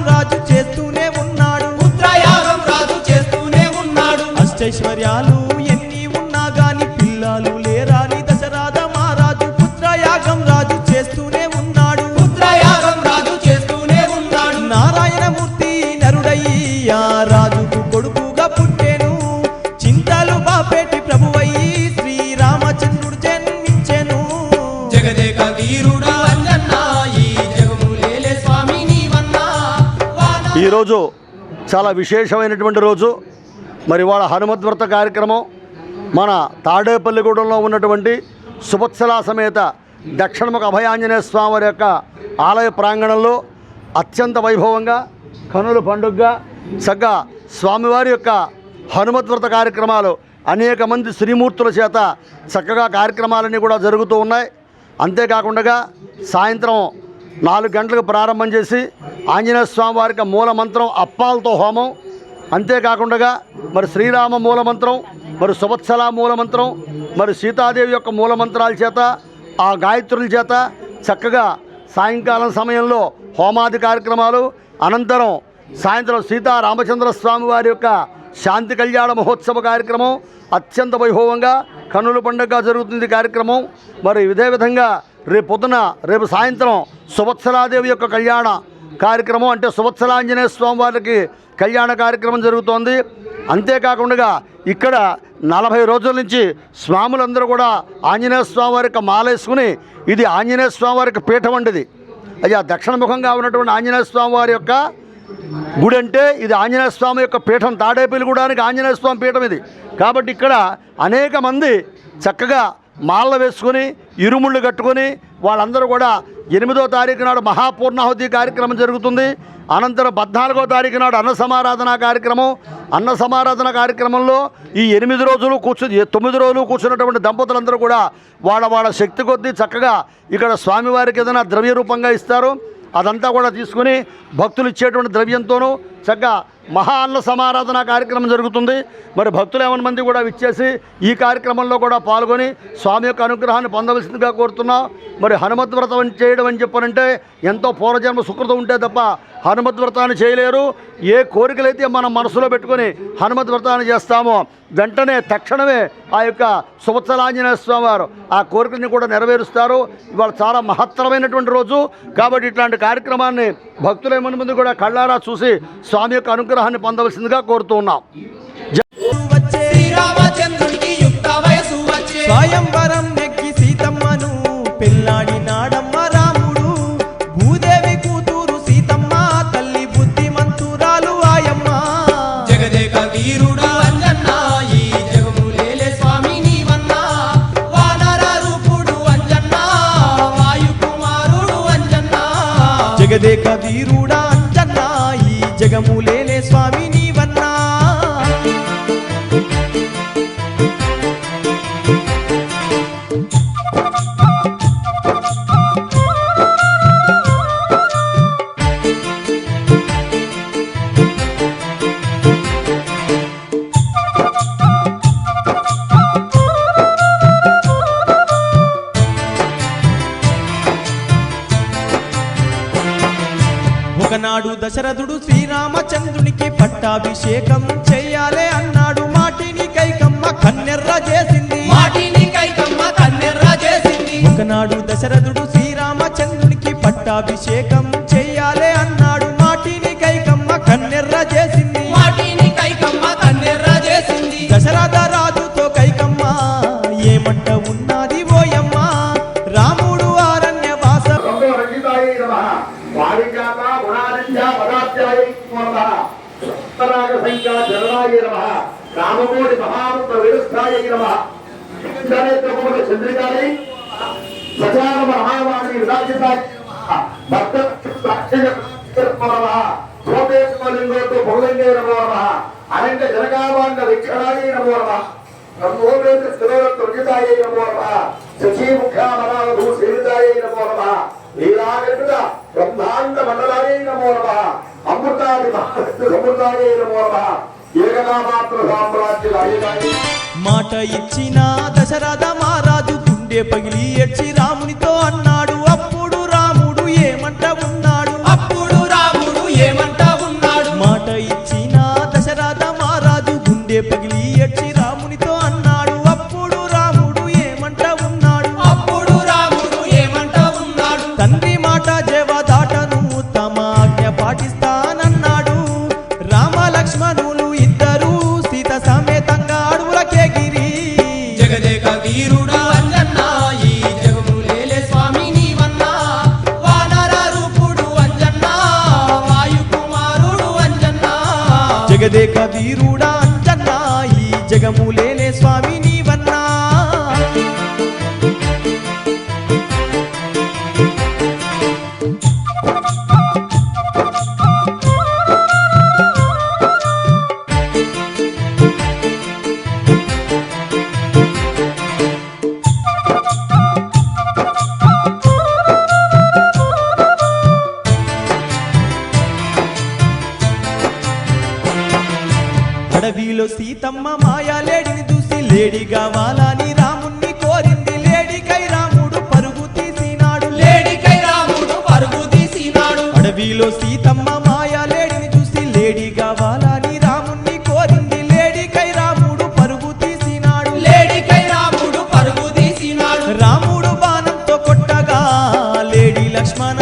రాజు చేస్తూనే ఉన్నాడు, పుత్రయాగం రాజు చేస్తూనే ఉన్నాడు. అష్టైశ్వర్యాలు ఎన్ని ఉన్నా గాని పిల్లలు లేరాని దశరథ మహారాజు పుత్రయాగం రాజు చేస్తూనే ఉన్నాడు, పుత్రయాగం రాజు చేస్తూనే ఉన్నాడు. నారాయణమూర్తి నరుడయ్యా రాజుకు కొడుకుగా పుట్టెను, చింతలు బాపేటి ప్రభువయ్యి శ్రీరామచంద్రుడు జన్మించెను. జగదేక వీరుడా అంజన్న ఈ జగములేలే స్వామి నీవన్నా. ఈరోజు చాలా విశేషమైనటువంటి రోజు. మరి వాళ్ళ హనుమద్వ్రత కార్యక్రమం మన తాడేపల్లిగూడెంలో ఉన్నటువంటి సువత్సలా సమేత దక్షిణముఖ అభయాంజనేయ స్వామి వారి యొక్క ఆలయ ప్రాంగణంలో అత్యంత వైభవంగా కనుల పండుగగా చక్కగా స్వామివారి యొక్క హనుమద్వ్రత కార్యక్రమాలు అనేక మంది శ్రీమూర్తుల చేత చక్కగా కార్యక్రమాలన్నీ కూడా జరుగుతూ ఉన్నాయి. అంతేకాకుండా సాయంత్రం 4 గంటలకు ప్రారంభం చేసి ఆంజనేయ స్వామి వారికి మూల మంత్రం అప్పాలతో హోమం, అంతేకాకుండా మరి శ్రీరామ మూలమంత్రం, మరి సువత్సల మూలమంత్రం, మరి సీతాదేవి యొక్క మూలమంత్రాల చేత ఆ గాయత్రుల చేత చక్కగా సాయంకాలం సమయంలో హోమాది కార్యక్రమాలు, అనంతరం సాయంత్రం సీతారామచంద్ర స్వామి వారి యొక్క శాంతి కళ్యాణ మహోత్సవ కార్యక్రమం అత్యంత వైభవంగా కన్నుల పండుగగా జరుగుతుంది కార్యక్రమం. మరి ఇదే విధంగా రేపు సాయంత్రం సువత్సలాదేవి యొక్క కళ్యాణ కార్యక్రమం, అంటే సువత్సలాంజనేయ స్వామి వారికి కళ్యాణ కార్యక్రమం జరుగుతోంది. అంతేకాకుండా ఇక్కడ 40 రోజుల నుంచి స్వాములందరూ కూడా ఆంజనేయ స్వామి వారికి మాలేసుకుని, ఇది ఆంజనేయ స్వామి వారికి పీఠం వంటిది. అయ్యా దక్షిణముఖంగా ఉన్నటువంటి ఆంజనేయ స్వామి వారి యొక్క గుడి అంటే ఇది ఆంజనేయ స్వామి యొక్క పీఠం. తాడేపల్లిగూడానికి ఆంజనేయ స్వామి పీఠం ఇది. కాబట్టి ఇక్కడ అనేక మంది చక్కగా మాల వేసుకొని ఇరుముళ్ళు కట్టుకొని వాళ్ళందరూ కూడా 8వ తారీఖు నాడు మహాపూర్ణాహుతి కార్యక్రమం జరుగుతుంది. అనంతరం 14వ తారీఖు నాడు అన్న సమారాధన కార్యక్రమంలో ఈ 8 రోజులు 9 రోజులు కూర్చున్నటువంటి దంపతులందరూ కూడా వాళ్ళ శక్తి కొద్దీ చక్కగా ఇక్కడ స్వామివారికి ఏదైనా ద్రవ్య రూపంగా ఇస్తారు. అదంతా కూడా తీసుకుని భక్తులు ఇచ్చేటువంటి ద్రవ్యంతోనూ చక్కగా మహా అన్న సమారాధన కార్యక్రమం జరుగుతుంది. మరి భక్తులు 50 మంది కూడా విచ్చేసి ఈ కార్యక్రమంలో కూడా పాల్గొని స్వామి యొక్క అనుగ్రహాన్ని పొందవలసిందిగా కోరుతున్నాం. మరి హనుమద్వ్రతం చేయడం అని చెప్పారంటే ఎంతో పూర్వజన్మ సుకృతం ఉంటే తప్ప హనుమద్వ్రతాన్ని చేయలేరు. ఏ కోరికలైతే మనం మనసులో పెట్టుకొని హనుమద్వ్రతాన్ని చేస్తామో వెంటనే తక్షణమే ఆ యొక్క సువత్సలాంజనేయ స్వామి వారు ఆ కోరికల్ని కూడా నెరవేరుస్తారు. ఇవాళ చాలా మహత్తరమైనటువంటి రోజు. కాబట్టి ఇట్లాంటి కార్యక్రమాన్ని భక్తులు 50 మంది కూడా కళ్ళారా చూసి స్వామి యొక్క అనుగ్రహాన్ని పొందవలసిందిగా కోరుతూ ఉన్నాం. శ్రీరామచంద్రునికి యుక్త వయసు వచ్చే, స్వయంవరం నెక్కి సీతమ్మను పెళ్ళాడినాడమ్మ రాముడు, భూదేవి కూతురు సీతమ్మ తల్లి బుద్ధిమంతురాలు ఆయమ్మ. జగదేక వీరుడా అంజన్న ఈ జగములేలే స్వామి నీవన్నా. వానర రూపుడు అంజన్న వాయుకుమారుడు అంజన్న. జగదేక వీరుడా అంజన్న ఈ జగములేలే స్వామి నీవన్నా. ఒకనాడు దశరథుడు శ్రీరామచంద్రునికి పట్టాభిషేకం చెయ్యాలే అన్నాడు. మాటిని కైకమ్మ కన్నెర్ర చేసింది, మాటిని కైకమ్మ కన్నెర్ర చేసింది. ఒకనాడు దశరథుడు శ్రీరామచంద్రునికి పట్టాభిషేకం చెయ్యాలే అన్నాడు. మాటిని కైకమ్మ కన్నెర్ర చేసింది, మాటిని కైకమ్మ కన్నెర్ర చేసింది. దశరథ రాజుతో కైకమ్మ ఏమంట ఉన్నది ఓయమ్మ, రాముడు అరణ్యవాస రామమూడి మహామంత్ర విరుస్థాయ నమః. చంద్రికాయ సజాన మహావాణి విరాజితాయ భక్త సోమేశ్వరలింగోతో భోగంగే నమో నమః. అనంత జనకావాంగ విక్షణాయ నమో నమః. బ్రహ్మోవేద స్థిరోత్తాయ నమో నమః. శశీముఖ్యామరావధూ సేవితాయ నమో నమః. లీలాగృత బ్రహ్మాండ మండలాయ నమో నమః. అమృతాది మహావిష్ణు సమృతాయ నమో నమః. ఏకనామాత్ర సామ్రాజ్య మాట ఇచ్చిన దశరథ మహారాజు గుండె పగిలి ఏడ్చి రామునితో అన్నాడు. అప్పుడు రాముడు ఏమంట ఉన్నాడు, అప్పుడు రాముడు ఏమంట జగదేక వీరుడా అంజన్నా ఈ జగములేలే స్వామి నీవన్నా అడవిలో సీతమ్మ మాయాలేడిని చూసి లేడి కావాలని రాముణ్ణి కోరింది లేడికై రాముడు పరుగు తీసినాడు లేడికై రాముడు పరుగు తీసినాడు అడవిలో సీతమ్మ మాయాలేడిని చూసి లేడి కావాలని రాముణ్ణి కోరింది లేడికై రాముడు పరుగు తీసినాడు లేడికై రాముడు పరుగు తీసినాడు రాముడు బాణంతో కొట్టగా లేడి లక్ష్మణ